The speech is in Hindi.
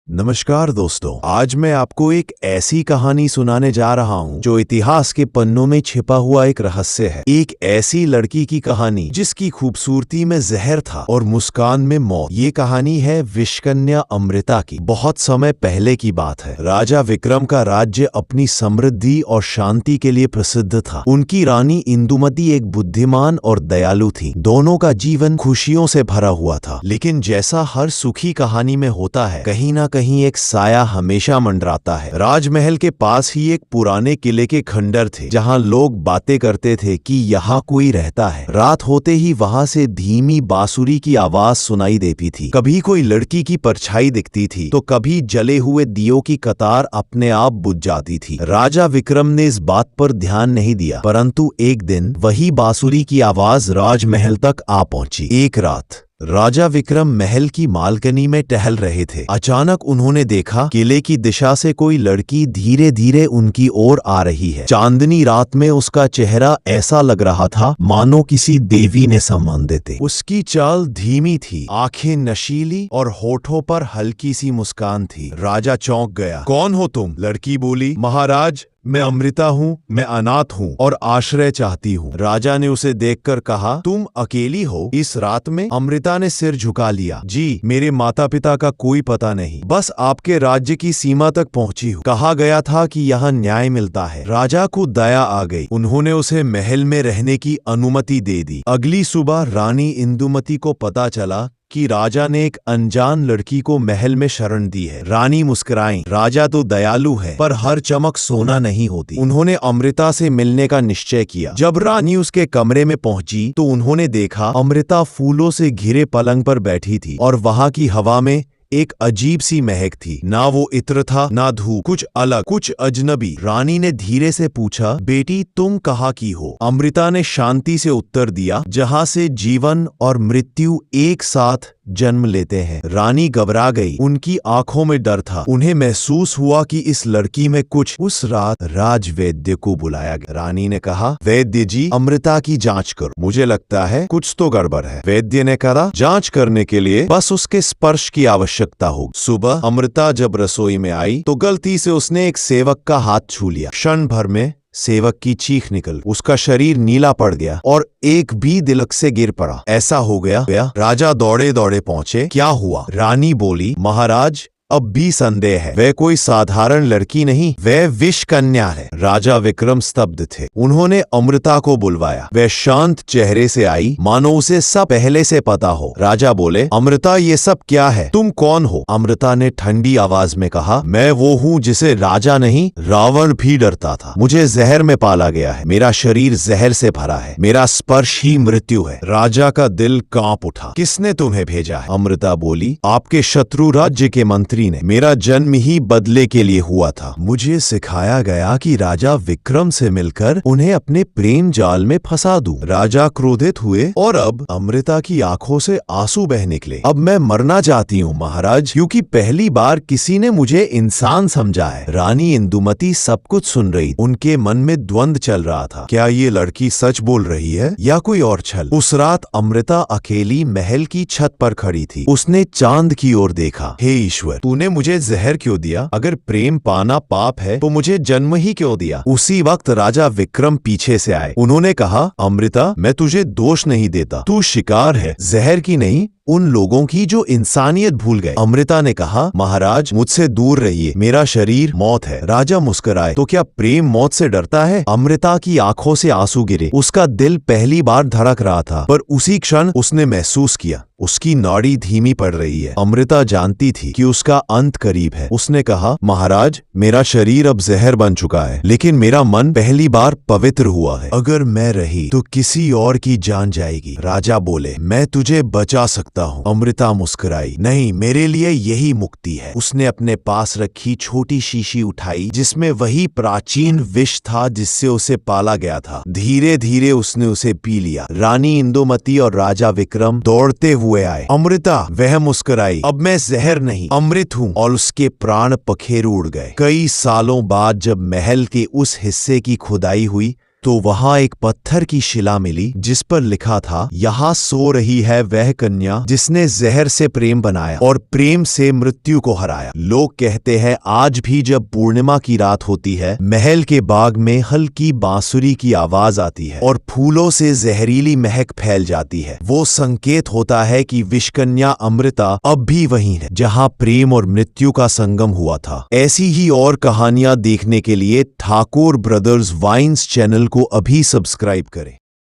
नमस्कार दोस्तों, आज मैं आपको एक ऐसी कहानी सुनाने जा रहा हूँ जो इतिहास के पन्नों में छिपा हुआ एक रहस्य है। एक ऐसी लड़की की कहानी जिसकी खूबसूरती में जहर था और मुस्कान में मौत। ये कहानी है विषकन्या अमृता की। बहुत समय पहले की बात है। राजा विक्रम का राज्य अपनी समृद्धि और शांति के लिए प्रसिद्ध था। उनकी रानी इंदुमती एक बुद्धिमान और दयालु थी। दोनों का जीवन खुशियों से भरा हुआ था। लेकिन जैसा हर सुखी कहानी में होता है, कहीं ना कहीं एक साया हमेशा मंडराता है। राजमहल के पास ही एक पुराने किले के खंडर थे, जहां लोग बातें करते थे कि यहाँ कोई रहता है। रात होते ही वहां से धीमी बांसुरी की आवाज सुनाई देती थी। कभी कोई लड़की की परछाई दिखती थी, तो कभी जले हुए दियों की कतार अपने आप बुझ जाती थी। राजा विक्रम ने इस बात पर ध्यान नहीं दिया, परंतु एक दिन वही बांसुरी की आवाज राजमहल तक आ पहुंची। एक रात राजा विक्रम महल की बालकनी में टहल रहे थे। अचानक उन्होंने देखा किले की दिशा से कोई लड़की धीरे धीरे उनकी ओर आ रही है। चांदनी रात में उसका चेहरा ऐसा लग रहा था मानो किसी देवी ने संबंधित थे। उसकी चाल धीमी थी, आंखें नशीली और होठों पर हल्की सी मुस्कान थी। राजा चौंक गया। कौन हो तुम? लड़की बोली। महाराज, मैं अमृता हूँ। मैं अनाथ हूँ और आश्रय चाहती हूँ। राजा ने उसे देखकर कहा, तुम अकेली हो इस रात में? अमृता ने सिर झुका लिया। जी, मेरे माता पिता का कोई पता नहीं, बस आपके राज्य की सीमा तक पहुँची हूँ। कहा गया था कि यहाँ न्याय मिलता है। राजा को दया आ गई। उन्होंने उसे महल में रहने की अनुमति दे दी। अगली सुबह रानी इंदुमती को पता चला कि राजा ने एक अनजान लड़की को महल में शरण दी है। रानी मुस्कुराई। राजा तो दयालु है, पर हर चमक सोना नहीं होती। उन्होंने अमृता से मिलने का निश्चय किया। जब रानी उसके कमरे में पहुंची तो उन्होंने देखा अमृता फूलों से घिरे पलंग पर बैठी थी और वहां की हवा में एक अजीब सी महक थी। ना वो इत्र था, ना धूप, कुछ अलग, कुछ अजनबी। रानी ने धीरे से पूछा, बेटी तुम कहाँ की हो? अमृता ने शांति से उत्तर दिया, जहाँ से जीवन और मृत्यु एक साथ जन्म लेते हैं। रानी घबरा गई। उनकी आंखों में डर था। उन्हें महसूस हुआ कि इस लड़की में कुछ। उस रात राजवैद्य को बुलाया गया। रानी ने कहा, वैद्य जी, अमृता की जांच करो। मुझे लगता है कुछ तो गड़बड़ है। वैद्य ने कहा, जांच करने के लिए बस उसके स्पर्श की आवश्यकता हो। सुबह अमृता जब रसोई में आई तो गलती से उसने एक सेवक का हाथ छू लिया। क्षण भर में सेवक की चीख निकल, उसका शरीर नीला पड़ गया और एक भी दिलक से गिर पड़ा। ऐसा हो गया। राजा दौड़े दौड़े पहुंचे। क्या हुआ? रानी बोली, महाराज, अब भी संदेह है। वह कोई साधारण लड़की नहीं, वह विष कन्या है। राजा विक्रम स्तब्ध थे। उन्होंने अमृता को बुलवाया। वह शांत चेहरे से आई, मानो उसे सब पहले से पता हो। राजा बोले, अमृता, ये सब क्या है? तुम कौन हो? अमृता ने ठंडी आवाज में कहा, मैं वो हूँ जिसे राजा नहीं, रावण भी डरता था। मुझे जहर में पाला गया है। मेरा शरीर जहर से भरा है। मेरा स्पर्श ही मृत्यु है। राजा का दिल कांप उठा। किसने तुम्हें भेजा है? अमृता बोली, आपके शत्रु राज्य के मंत्री ने। मेरा जन्म ही बदले के लिए हुआ था। मुझे सिखाया गया कि राजा विक्रम से मिलकर उन्हें अपने प्रेम जाल में फंसा दूं। राजा क्रोधित हुए और अब अमृता की आंखों से आंसू बह निकले। अब मैं मरना चाहती हूँ महाराज, क्योंकि पहली बार किसी ने मुझे इंसान समझा है। रानी इंदुमती सब कुछ सुन रही। उनके मन में द्वंद चल रहा था। क्या ये लड़की सच बोल रही है या कोई और छल? उस रात अमृता अकेली महल की छत पर खड़ी थी। उसने चांद की ओर देखा। हे ईश्वर, तूने मुझे जहर क्यों दिया? अगर प्रेम पाना पाप है तो मुझे जन्म ही क्यों दिया? उसी वक्त राजा विक्रम पीछे से आए। उन्होंने कहा, अमृता, मैं तुझे दोष नहीं देता। तू शिकार है, जहर की नहीं, उन लोगों की जो इंसानियत भूल गए। अमृता ने कहा, महाराज, मुझसे दूर रहिए, मेरा शरीर मौत है। राजा मुस्कुराए। तो क्या प्रेम मौत से डरता है? अमृता की आंखों से आंसू गिरे। उसका दिल पहली बार धड़क रहा था, पर उसी क्षण उसने महसूस किया उसकी नाड़ी धीमी पड़ रही है। अमृता जानती थी कि उसका अंत करीब है। उसने कहा, महाराज, मेरा शरीर अब जहर बन चुका है, लेकिन मेरा मन पहली बार पवित्र हुआ है। अगर मैं रही तो किसी और की जान जाएगी। राजा बोले, मैं तुझे बचा सकता हूँ। अमृता मुस्कुराई। नहीं, मेरे लिए यही मुक्ति है। उसने अपने पास रखी छोटी शीशी उठाई, जिसमें वही प्राचीन विष था जिससे उसे पाला गया था। धीरे धीरे उसने उसे पी लिया। रानी इंदुमती और राजा विक्रम दौड़ते हुए आए। अमृता, वह मुस्कुराई, अब मैं जहर नहीं, अमृत हूँ। और उसके प्राण पखेरु उड़ गए। कई सालों बाद जब महल के उस हिस्से की खुदाई हुई तो वहां एक पत्थर की शिला मिली जिस पर लिखा था, यहाँ सो रही है वह कन्या जिसने जहर से प्रेम बनाया और प्रेम से मृत्यु को हराया। लोग कहते हैं आज भी जब पूर्णिमा की रात होती है, महल के बाग में हल्की बांसुरी की आवाज आती है और फूलों से जहरीली महक फैल जाती है। वो संकेत होता है कि विषकन्या अमृता अब भी वहीं है जहां प्रेम और मृत्यु का संगम हुआ था। ऐसी ही और कहानियां देखने के लिए ठाकुर ब्रदर्स वाइन्स चैनल को अभी सब्सक्राइब करें।